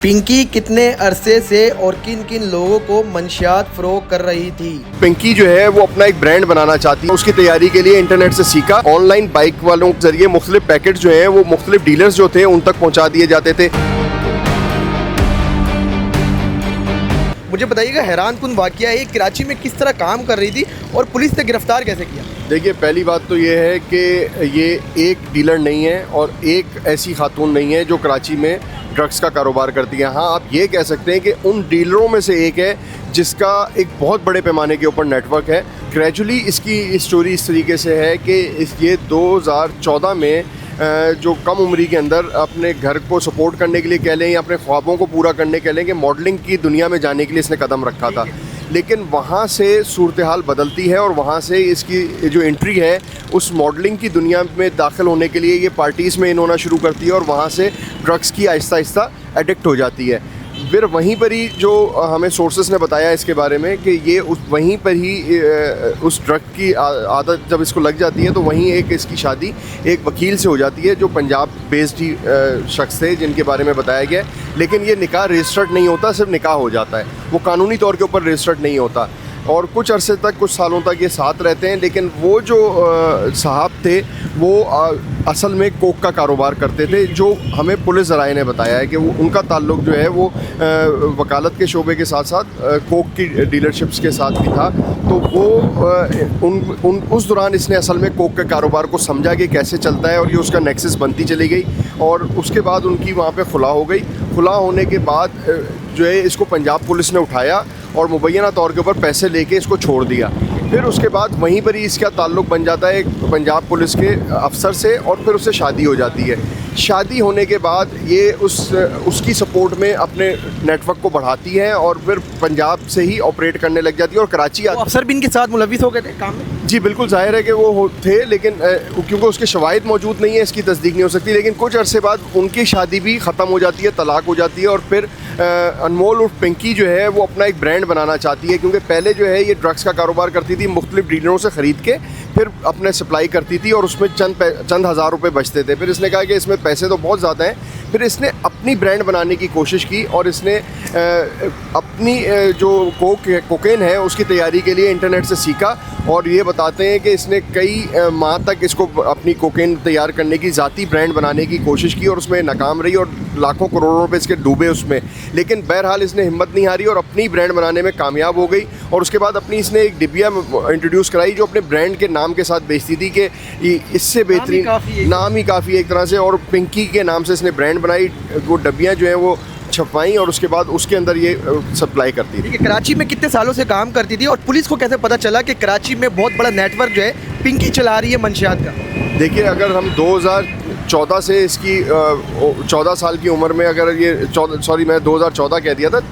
पिंकी कितने अरसे से और किन किन लोगों को मंशियात फरोख्त कर रही थी। पिंकी जो है वो अपना एक ब्रांड बनाना चाहती है। उसकी तैयारी के लिए इंटरनेट से सीखा। ऑनलाइन बाइक वालों के जरिए मुख्तलिफ पैकेट जो है वो मुख्तलिफ डीलर्स जो थे उन तक पहुंचा दिए जाते थे। मुझे बताइएगा, हैरान कुन वाकया है, कराची में किस तरह काम कर रही थी और पुलिस ने गिरफ्तार कैसे किया? देखिए, पहली बात तो ये है कि ये एक डीलर नहीं है और एक ऐसी खातून नहीं है जो कराची में ड्रग्स का कारोबार करती है। हाँ, आप ये कह सकते हैं कि उन डीलरों में से एक है जिसका एक बहुत बड़े पैमाने के ऊपर नेटवर्क है। ग्रेजुअली इसकी स्टोरी इस तरीके से है कि ये 2014 में जो कम उम्री के अंदर अपने घर को सपोर्ट करने के लिए कह लें या अपने ख्वाबों को पूरा करने कह लें कि मॉडलिंग की दुनिया में जाने के लिए इसने कदम रखा था। लेकिन वहाँ से सूरत हाल बदलती है और वहाँ से इसकी जो एंट्री है उस मॉडलिंग की दुनिया में दाखिल होने के लिए ये पार्टीज़ में इन होना शुरू करती है और वहाँ से ड्रग्स की आहिस्ता आहिस्ता एडिक्ट हो जाती है। फिर वहीं पर ही जो हमें सोर्सेस ने बताया इसके बारे में कि ये वहीं पर ही उस ड्रग की आदत जब इसको लग जाती है तो वहीं इसकी शादी एक वकील से हो जाती है जो पंजाब बेस्ड ही शख्स थे जिनके बारे में बताया गया। लेकिन ये निकाह रजिस्टर्ड नहीं होता, सिर्फ निकाह हो जाता है, वो कानूनी तौर के ऊपर रजिस्टर्ड नहीं होता। और कुछ अरसे तक, कुछ सालों तक ये साथ रहते हैं। लेकिन वो जो साहब थे वो असल में कोक का कारोबार करते थे, जो हमें पुलिस ज़राए ने बताया है कि वो उनका ताल्लुक़ जो है वो वकालत के शोबे के साथ साथ कोक की डीलरशिप्स के साथ भी था। तो वो उस दौरान इसने असल में कोक के कारोबार को समझा कि कैसे चलता है और ये उसका नेक्सस बनती चली गई। और उसके बाद उनकी वहाँ पे खुला हो गई। खुला होने के बाद जो है इसको पंजाब पुलिस ने उठाया और मुबैना तौर के ऊपर पैसे लेके इसको छोड़ दिया। फिर उसके बाद वहीं पर ही इसका ताल्लुक़ बन जाता है एक पंजाब पुलिस के अफसर से और फिर उससे शादी हो जाती है। शादी होने के बाद ये उसकी सपोर्ट में अपने नेटवर्क को बढ़ाती है और फिर पंजाब से ही ऑपरेट करने लग जाती है और कराची अफसर भी इनके साथ मुलविस हो गए थे काम में? जी बिल्कुल, जाहिर है कि वो थे, लेकिन क्योंकि उसके शवाहिद मौजूद नहीं है इसकी तस्दीक नहीं हो सकती। लेकिन कुछ अरसे बाद उनकी शादी भी ख़त्म हो जाती है, तलाक हो जाती है और फिर अनमोल उर्फ पिंकी जो है वो अपना एक ब्रांड बनाना चाहती है। क्योंकि पहले जो है ये ड्रग्स का कारोबार करती थी, मुख्तलिफ डीलरों से ख़रीद के फिर अपने सप्लाई करती थी और उसमें चंद हज़ार रुपये बचते थे। फिर इसने कहा कि इसमें पैसे तो बहुत ज़्यादा हैं। फिर इसने अपनी ब्रांड बनाने की कोशिश की और इसने अपनी जो कोकेन है उसकी तैयारी के लिए इंटरनेट से सीखा। और ये बताते हैं कि इसने कई माह तक इसको अपनी कोकेन तैयार करने की ज़ाती ब्रांड बनाने की कोशिश की और उसमें नाकाम रही और लाखों करोड़ों रुपए इसके डूबे उसमें। लेकिन बहरहाल इसने हिम्मत नहीं हारी और अपनी ब्रांड बनाने में कामयाब हो गई। और उसके बाद अपनी इसने एक डिबिया इंट्रोड्यूस कराई जो अपने ब्रांड के नाम के साथ बेचती थी कि इससे बेहतरीन नाम ही काफ़ी है एक तरह से। और पिंकी के नाम से इसने ब्रांड बनाई, वो डब्बियाँ जो हैं वो छपवाई और उसके बाद उसके अंदर ये सप्लाई करती थी। कराची में कितने सालों से काम करती थी और पुलिस को कैसे पता चला कि कराची में बहुत बड़ा नेटवर्क जो है पिंकी चला रही है मंशियात का? देखिए, अगर हम 2014 से इसकी 14 साल की उम्र में अगर ये मैं 2014 कह दिया था,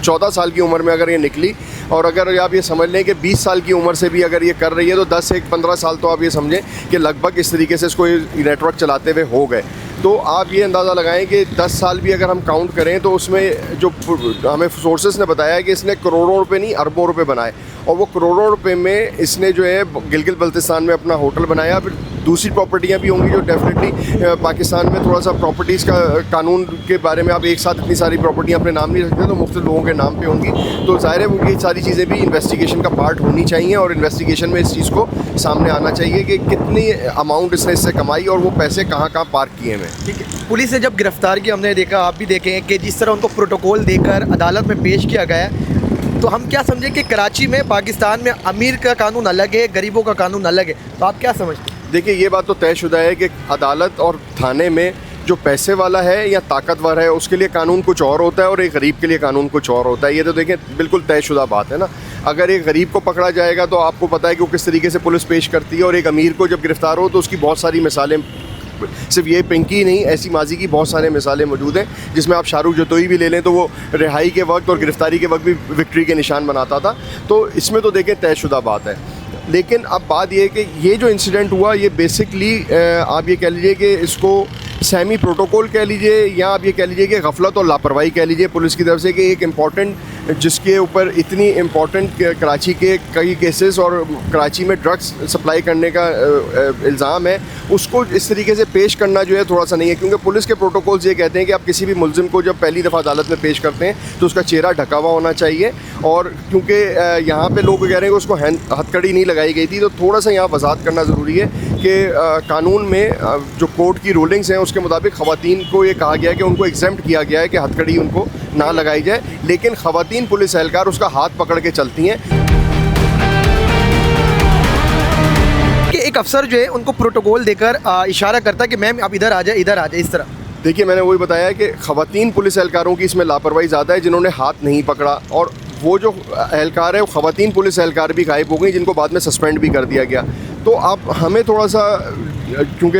14 साल की उम्र में अगर ये निकली और अगर आप ये समझ लें कि 20 साल की उम्र से भी अगर ये कर रही है तो 10 से 15 साल तो आप ये समझें कि लगभग इस तरीके से इसको नेटवर्क चलाते हुए हो गए। तो आप ये अंदाज़ा लगाएं कि 10 साल भी अगर हम काउंट करें तो उसमें जो हमें सोर्सेस ने बताया है कि इसने करोड़ों रुपए नहीं अरबों रुपए बनाए। और वो करोड़ों रुपए में इसने जो है गिलगित बल्तिस्तान में अपना होटल बनाया। फिर दूसरी प्रॉपर्टियाँ भी होंगी जो डेफिनेटली पाकिस्तान में थोड़ा सा प्रॉपर्टीज़ का कानून के बारे में आप एक साथ इतनी सारी प्रॉपर्टियाँ अपने नाम नहीं रखते तो मुख्तलिफ लोगों के नाम पे होंगी। तो ज़ाहिर है ये सारी चीज़ें भी इन्वेस्टिगेशन का पार्ट होनी चाहिए और इन्वेस्टिगेशन में इस चीज़ को सामने आना चाहिए कि कितनी अमाउंट इसने इससे कमाई और वो पैसे कहाँ कहाँ पार्क किए हैं। ठीक है, पुलिस ने जब गिरफ्तार किया, हमने देखा, आप भी देखें कि जिस तरह उनको प्रोटोकॉल देकर अदालत में पेश किया गया, तो हम क्या समझें कि कराची में, पाकिस्तान में अमीर का कानून अलग है, गरीबों का कानून अलग है, तो आप क्या समझते हैं? देखिए, ये बात तो तयशुदा है कि अदालत और थाने में जो पैसे वाला है या ताकतवर है उसके लिए कानून कुछ और होता है और एक गरीब के लिए कानून कुछ और होता है। ये तो देखें बिल्कुल तयशुदा बात है ना। अगर एक गरीब को पकड़ा जाएगा तो आपको पता है कि वो किस तरीके से पुलिस पेश करती है और एक अमीर को जब गिरफ्तार हो तो उसकी बहुत सारी मिसालें, सिर्फ ये पिंकी नहीं, ऐसी माजी की बहुत सारे मिसालें मौजूद हैं जिसमें आप शाहरुख जतोई भी ले लें तो वो रिहाई के वक्त और गिरफ्तारी के वक्त भी विक्ट्री के निशान बनाता था। तो इसमें तो देखें तयशुदा बात है। लेकिन अब बात ये है कि ये जो इंसिडेंट हुआ ये बेसिकली आप ये कह लीजिए कि इसको सहमी प्रोटोकॉल कह लीजिए, या आप ये कह लीजिए कि गफलत और लापरवाही कह लीजिए पुलिस की तरफ से, कि एक इम्पॉर्टेंट, जिसके ऊपर इतनी इम्पॉर्टेंट कराची के कई केसेस और कराची में ड्रग्स सप्लाई करने का इल्ज़ाम है, उसको इस तरीके से पेश करना जो है थोड़ा सा नहीं है। क्योंकि पुलिस के प्रोटोकॉल्स ये कहते हैं कि आप किसी भी मुलजिम को जब पहली दफ़ा अदालत में पेश करते हैं तो उसका चेहरा ढका हुआ होना चाहिए। और क्योंकि यहाँ पे लोग कह रहे हैं कि उसको हथकड़ी नहीं लगाई गई थी, तो थोड़ा सा यहाँ वजाहत करना ज़रूरी है कि कानून में जो कोर्ट की रूलिंग्स हैं उसके मुताबिक ख़वातीन को ये कहा गया है कि उनको एग्जेम्प्ट किया गया है कि हथकड़ी उनको ना लगाई जाए, लेकिन ख़वातीन पुलिस एहलकार उसका हाथ पकड़ के चलती हैं। कि एक अफसर जो है उनको प्रोटोकॉल देकर इशारा करता है कि मैम आप इधर आ जाए, इधर आ जाए, इस तरह। देखिए, मैंने वही बताया कि ख़वातीन पुलिस एहलकारों की इसमें लापरवाही ज़्यादा है, जिन्होंने हाथ नहीं पकड़ा। और वो जो एहलकार है वो ख़वातीन पुलिस एहलकार भी गायब हो गई, जिनको बाद में सस्पेंड भी कर दिया गया। तो आप हमें थोड़ा सा, क्योंकि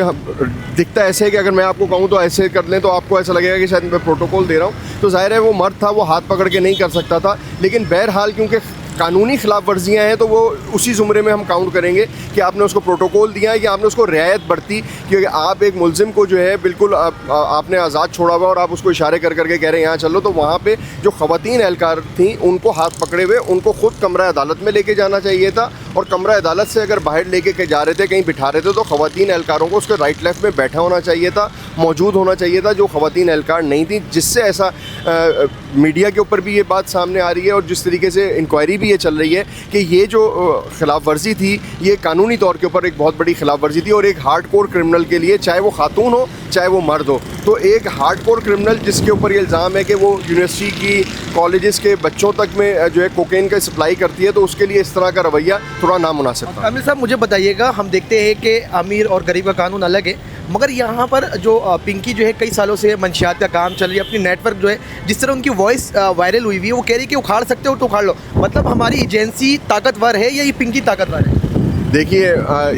दिखता ऐसे है कि अगर मैं आपको कहूँ तो ऐसे कर लें तो आपको ऐसा लगेगा कि शायद मैं प्रोटोकॉल दे रहा हूँ, तो ज़ाहिर है वो मर्द था, वो हाथ पकड़ के नहीं कर सकता था। लेकिन बहरहाल क्योंकि कानूनी खिलाफ वर्जियाँ हैं तो वो उसी ज़ुमरे में हम काउंट करेंगे कि आपने उसको प्रोटोकॉल दिया है, कि आपने उसको रियायत बरती। क्योंकि आप एक मुलजिम को जो है बिल्कुल आपने आज़ाद छोड़ा हुआ और आप उसको इशारे कर करके कह रहे हैं यहाँ चलो, तो वहाँ पे जो ख़वातीन एहलकार थी उनको हाथ पकड़े हुए उनको ख़ुद कमरा अदालत में लेके जाना चाहिए था। और कमरा अदालत से अगर बाहर लेके जा रहे थे, कहीं बिठा रहे थे, तो ख़वातीन एहलकारों को उसके राइट लेफ़्ट में बैठा होना चाहिए था, मौजूद होना चाहिए था, जो ख़वातीन एहलकार नहीं थी। जिससे ऐसा मीडिया के ऊपर भी ये बात सामने आ रही है और जिस तरीके से इंक्वायरी भी ये चल रही है कि ये जो खिलाफ वर्जी थी ये कानूनी तौर के ऊपर एक बहुत बड़ी खिलाफ वर्जी थी। और एक हार्ड कोर क्रिमिनल के लिए, चाहे वो खातून हो चाहे वो मर्द हो, तो एक हार्ड कोर क्रिमिनल जिसके ऊपर ये इल्ज़ाम है कि वो यूनिवर्सिटी की, कॉलेजेस के बच्चों तक में जो है कोकेन का सप्लाई करती है, तो उसके लिए इस तरह का रवैया थोड़ा नामुनासिब था। आमिर साहब, मुझे बताइएगा, हम देखते हैं कि अमीर और गरीब का कानून अलग है, मगर यहाँ पर जो पिंकी जो है कई सालों से मंशियात का काम चल रही है, अपनी नेटवर्क जो है, जिस तरह उनकी वॉइस वायरल हुई है, वो कह रही है कि उखाड़ सकते हो तो उखाड़ लो। मतलब हमारी एजेंसी ताकतवर है या ये पिंकी ताकतवर है? देखिए,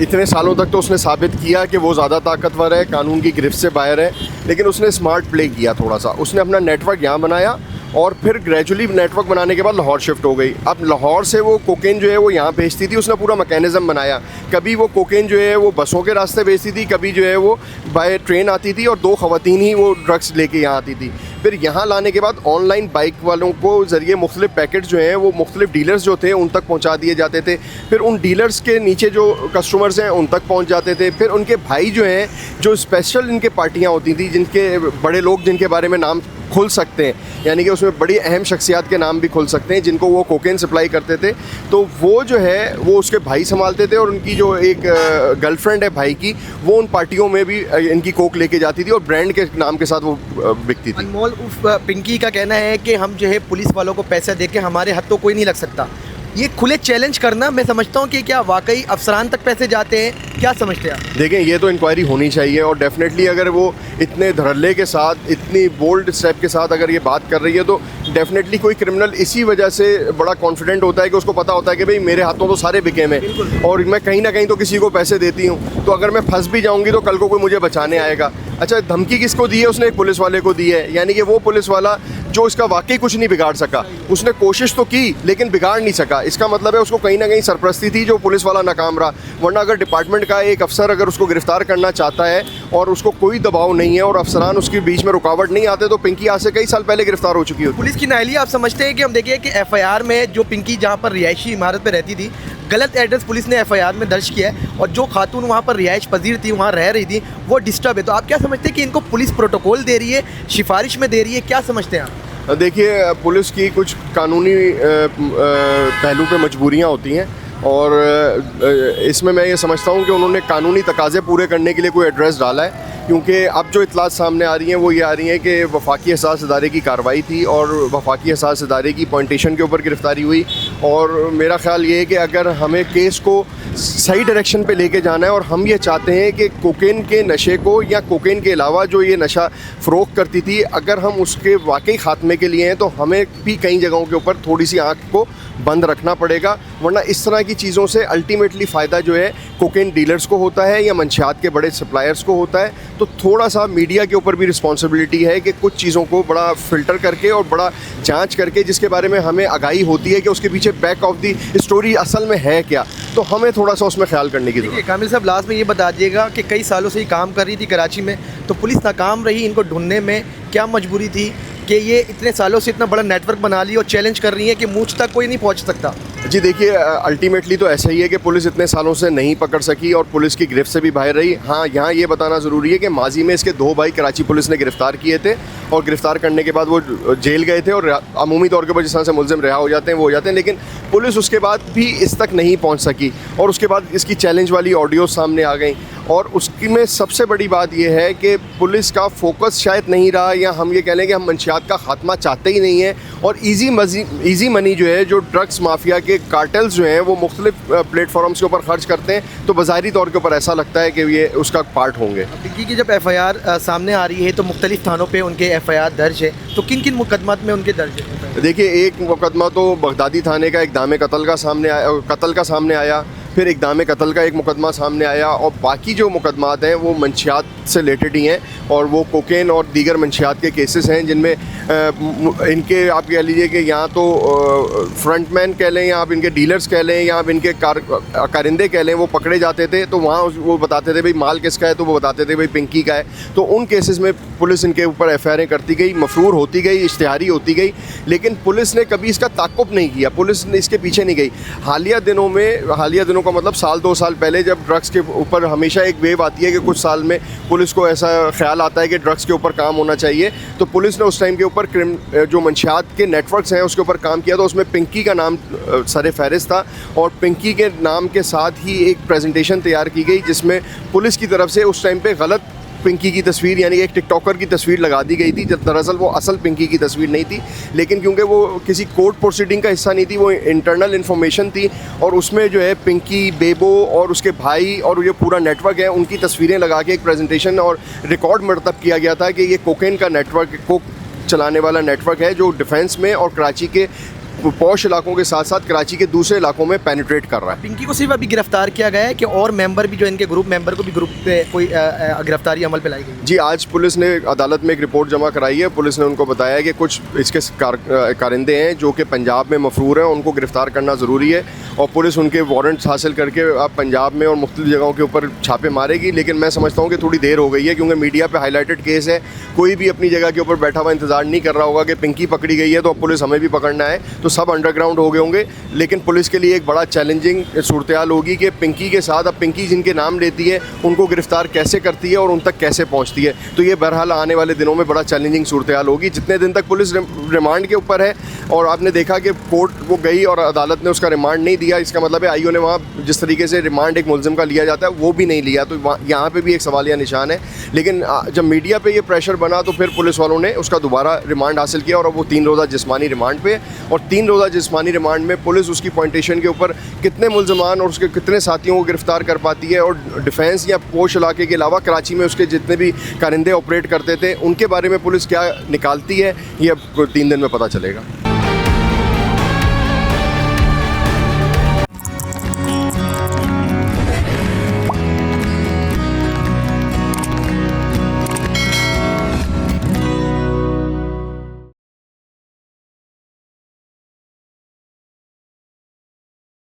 इतने सालों तक तो उसने साबित किया कि वो ज़्यादा ताकतवर है, कानून की गिरफ्त से बाहर है, लेकिन उसने स्मार्ट प्ले किया थोड़ा सा। उसने अपना नेटवर्क यहाँ बनाया और फिर ग्रेजुअली नेटवर्क बनाने के बाद लाहौर शिफ्ट हो गई। अब लाहौर से वो कोकेन जो है वो यहाँ भेजती थी, उसने पूरा मैकेनिज़्म बनाया। कभी वो कोकेन जो है वो बसों के रास्ते भेजती थी, कभी जो है वो बाय ट्रेन आती थी और 2 ख़वातीन ही वो ड्रग्स लेके यहाँ आती थी। फिर यहाँ लाने के बाद ऑनलाइन बाइक वालों को ज़रिए मुख्तलिफ पैकेट जो हैं वो मुख्तलिफ डीलर्स जो थे उन तक पहुँचा दिए जाते थे। फिर उन डीलर्स के नीचे जो कस्टमर्स हैं उन तक पहुँच जाते थे। फिर उनके भाई जो हैं, जो स्पेशल इनके पार्टियाँ होती थी, जिनके बड़े लोग जिनके बारे में नाम खुल सकते हैं, यानी कि उसमें बड़ी अहम शख्सियात के नाम भी खुल सकते हैं, जिनको वो कोकेन सप्लाई करते थे, तो वो जो है वो उसके भाई संभालते थे। और उनकी जो एक गर्लफ्रेंड है भाई की, वो उन पार्टियों में भी इनकी कोक लेके जाती थी और ब्रांड के नाम के साथ वो बिकती थी। अनमोल उर्फ पिंकी का कहना है कि हम जो है पुलिस वालों को पैसे दे के हमारे हाथ तो कोई नहीं लग सकता। ये खुले चैलेंज करना, मैं समझता हूँ कि क्या वाकई अफसरान तक पैसे जाते हैं, क्या समझते हैं आप? देखें, ये तो इंक्वायरी होनी चाहिए और डेफिनेटली अगर वो इतने धड़ल्ले के साथ, इतनी बोल्ड स्टेप के साथ अगर ये बात कर रही है, तो डेफिनेटली कोई क्रिमिनल इसी वजह से बड़ा कॉन्फिडेंट होता है कि उसको पता होता है कि भाई मेरे हाथों तो सारे बिके में और मैं कहीं ना कहीं तो किसी को पैसे देती हूँ, तो अगर मैं फंस भी जाऊँगी तो कल को कोई मुझे बचाने आएगा। अच्छा, धमकी किसको दी है? उसने एक पुलिस वाले को दी है, यानी कि वो पुलिस वाला जो इसका वाकई कुछ नहीं बिगाड़ सका। उसने कोशिश तो की लेकिन बिगाड़ नहीं सका। इसका मतलब है उसको कहीं ना कहीं सरपरस्ती थी जो पुलिस वाला नाकाम रहा। वरना अगर डिपार्टमेंट का एक अफसर अगर उसको गिरफ्तार करना चाहता है और उसको कोई दबाव नहीं है और अफसरान उसके बीच में रुकावट नहीं आते, तो पिंकी आज से कई साल पहले गिरफ्तार हो चुकी होती। पुलिस की नाअहली आप समझते हैं कि हम देखिए कि एफआईआर में जो पिंकी जहाँ पर रिहायशी इमारत पर रहती थी, गलत एड्रेस पुलिस ने एफआईआर में दर्ज किया है और जो खातून वहाँ पर रिहाइश पजीर थी, वहाँ रह रही थी, वो डिस्टर्ब है। तो आप क्या समझते हैं कि इनको पुलिस प्रोटोकॉल दे रही है, सिफारिश में दे रही है, क्या समझते हैं आप? देखिए, पुलिस की कुछ कानूनी पहलू पे मजबूरियाँ होती हैं और इसमें मैं ये समझता हूँ कि उन्होंने कानूनी तकाज़े पूरे करने के लिए कोई एड्रेस डाला है। क्योंकि अब जो इतलात सामने आ रही हैं वो ये आ रही हैं कि वफाकी एहसास इदारे की कार्रवाई थी और वफाकी एहसास इदारे की पॉइंटेशन के ऊपर गिरफ्तारी हुई। और मेरा ख़्याल ये है कि अगर हमें केस को सही डायरेक्शन पे लेके जाना है और हम ये चाहते हैं कि कोकेन के नशे को या कोकेन के अलावा जो ये नशा फ़रोख्त करती थी, अगर हम उसके वाकई ख़ात्मे के लिए हैं, तो हमें भी कई जगहों के ऊपर थोड़ी सी आँख को बंद रखना पड़ेगा। वरना इस तरह की चीज़ों से अल्टीमेटली फ़ायदा जो है कोकेन डीलर्स को होता है या मंशियात के बड़े सप्लायर्स को होता है। तो थोड़ा सा मीडिया के ऊपर भी रिस्पॉन्सिबिलिटी है कि कुछ चीज़ों को बड़ा फ़िल्टर करके और बड़ा जांच करके, जिसके बारे में हमें आगाही होती है कि उसके पीछे बैक ऑफ दी स्टोरी असल में है क्या, तो हमें थोड़ा सा उसमें ख्याल करने की ज़रूरत है। कामिल साहब, लास्ट में ये बता दीजिएगा कि कई सालों से ये काम कर रही थी कराची में, तो पुलिस नाकाम रही इनको ढूंढने में, क्या मजबूरी थी कि ये इतने सालों से इतना बड़ा नेटवर्क बना लिया और चैलेंज कर रही है कि मुझ तक कोई नहीं पहुंच सकता? जी देखिए, अल्टीमेटली तो ऐसा ही है कि पुलिस इतने सालों से नहीं पकड़ सकी और पुलिस की गिरफ्त से भी बाहर रही। हाँ, यहाँ ये बताना ज़रूरी है कि माजी में इसके 2 भाई कराची पुलिस ने गिरफ़्तार किए थे और गिरफ़्तार करने के बाद वो जेल गए थे और अमूमी तौर के ऊपर जिस तरह से मुलज़िम रिहा हो जाते हैं वो हो जाते हैं, लेकिन पुलिस उसके बाद भी इस तक नहीं पहुँच सकी और उसके बाद इसकी चैलेंज वाली ऑडियो सामने आ गई। और उसकी में सबसे बड़ी बात यह है कि पुलिस का फोकस शायद नहीं रहा, या हम ये कह लें कि हम मंशियात का खात्मा चाहते ही नहीं है, और ईजी मनी जो है, जो ड्रग्स माफिया के कार्टेल्स जो हैं वो मुख्तलिफ प्लेटफॉर्म्स के ऊपर खर्च करते हैं, तो बज़ाहिरी तौर के ऊपर ऐसा लगता है कि ये उसका पार्ट होंगे। पिंकी की जब FIR सामने आ रही है तो मुख्तलिफ थानों पे उनके FIR दर्ज है, तो किन किन मुकदमात में उनके दर्ज है? देखिए, एक मुकदमा तो बगदादी थाने का इक़दाम कत्ल का सामने आया, फिर इक़दाम कत्ल का एक मुकदमा सामने आया, और बाकी जो मुकदमात हैं वो मंशियात से रिलेटेड ही हैं, और वो कोकेन और दीगर मंशियात के केसेस हैं जिनमें इनके आप कह लीजिए कि यहाँ तो फ्रंटमैन कह लें, या आप इनके डीलर्स कह लें, या आप इनके कारिंदे कह लें, वो पकड़े जाते थे तो वहाँ वो बताते थे भाई माल किसका है, तो वो बताते थे भाई पिंकी का है। तो उन केसेस में पुलिस इनके ऊपर FIR करती गई, मफरूर होती गई, इश्तिहारी होती गई, लेकिन पुलिस ने कभी इसका ताक़ुब नहीं किया, पुलिस ने इसके पीछे नहीं गई। हालिया दिनों का मतलब 1-2 साल पहले, जब ड्रग्स के ऊपर हमेशा एक वेव आती है कि कुछ साल में पुलिस को ऐसा ख्याल आता है कि ड्रग्स के ऊपर काम होना चाहिए, तो पुलिस ने उस टाइम के ऊपर जो मंशियात के नेटवर्क्स हैं उसके ऊपर काम किया। तो उसमें पिंकी का नाम सर फहरिस्त था, और पिंकी के नाम के साथ ही एक प्रेजेंटेशन तैयार की गई जिसमें पुलिस की तरफ से उस टाइम पे गलत पिंकी की तस्वीर, यानी एक टिकटॉकर की तस्वीर लगा दी गई थी, जब दरअसल वो असल पिंकी की तस्वीर नहीं थी। लेकिन क्योंकि वो किसी कोर्ट प्रोसीडिंग का हिस्सा नहीं थी, वो इंटरनल इन्फॉर्मेशन थी, और उसमें जो है पिंकी, बेबो और उसके भाई और ये पूरा नेटवर्क है, उनकी तस्वीरें लगा के एक प्रेजेंटेशन और रिकॉर्ड मरतब किया गया था कि ये कोकेन का नेटवर्क, कोक चलाने वाला नेटवर्क है जो डिफेंस में और कराची के पॉश इलाकों के साथ साथ कराची के दूसरे इलाकों में पेनिट्रेट कर रहा है। पिंकी को सिर्फ अभी गिरफ्तार किया गया है कि और मेंबर भी, जो इनके ग्रुप मेंबर को भी ग्रुप पे कोई गिरफ्तारी अमल पे लाई गई? जी, आज पुलिस ने अदालत में एक रिपोर्ट जमा कराई है। पुलिस ने उनको बताया कि कुछ इसके कारिंदे हैं जो कि पंजाब में मफरूर हैं, उनको गिरफ्तार करना ज़रूरी है, और पुलिस उनके वारंट्स हासिल करके अब पंजाब में और मुख्तलिफ जगहों के ऊपर छापे मारेगी। लेकिन मैं समझता हूँ कि थोड़ी देर हो गई है, क्योंकि मीडिया पर हाईलाइटेड केस है, कोई भी अपनी जगह के ऊपर बैठा हुआ इंतजार नहीं कर रहा होगा कि पिंकी पकड़ी गई है तो अब पुलिस हमें भी पकड़ना है, तो सब अंडरग्राउंड हो गए होंगे। लेकिन पुलिस के लिए एक बड़ा चैलेंजिंग सूरत हाल होगी कि पिंकी के साथ अब पिंकी जिनके नाम लेती है उनको गिरफ्तार कैसे करती है और उन तक कैसे पहुंचती है। तो ये बहरहाल आने वाले दिनों में बड़ा चैलेंजिंग सूरत हाल होगी। जितने दिन तक पुलिस रिमांड के ऊपर है, और आपने देखा कि कोर्ट वो गई और अदालत ने उसका रिमांड नहीं दिया, इसका मतलब है आईओ ने वहाँ जिस तरीके से रिमांड एक मुलजिम का लिया जाता है वो भी नहीं लिया, तो यहाँ पर भी एक सवालिया निशान है। लेकिन जब मीडिया पर ये प्रेशर बना तो फिर पुलिस वालों ने उसका दोबारा रिमांड हासिल किया, और वो 3 रोज़ा जिस्मानी रिमांड पे, और 3 रोज़ा जिस्मानी रिमांड में पुलिस उसकी पॉइंटेशन के ऊपर कितने मुलजमान और उसके कितने साथियों को गिरफ्तार कर पाती है, और डिफेंस या पोश इलाके के अलावा कराची में उसके जितने भी कारिंदे ऑपरेट करते थे उनके बारे में पुलिस क्या निकालती है, ये अब 3 दिन में पता चलेगा।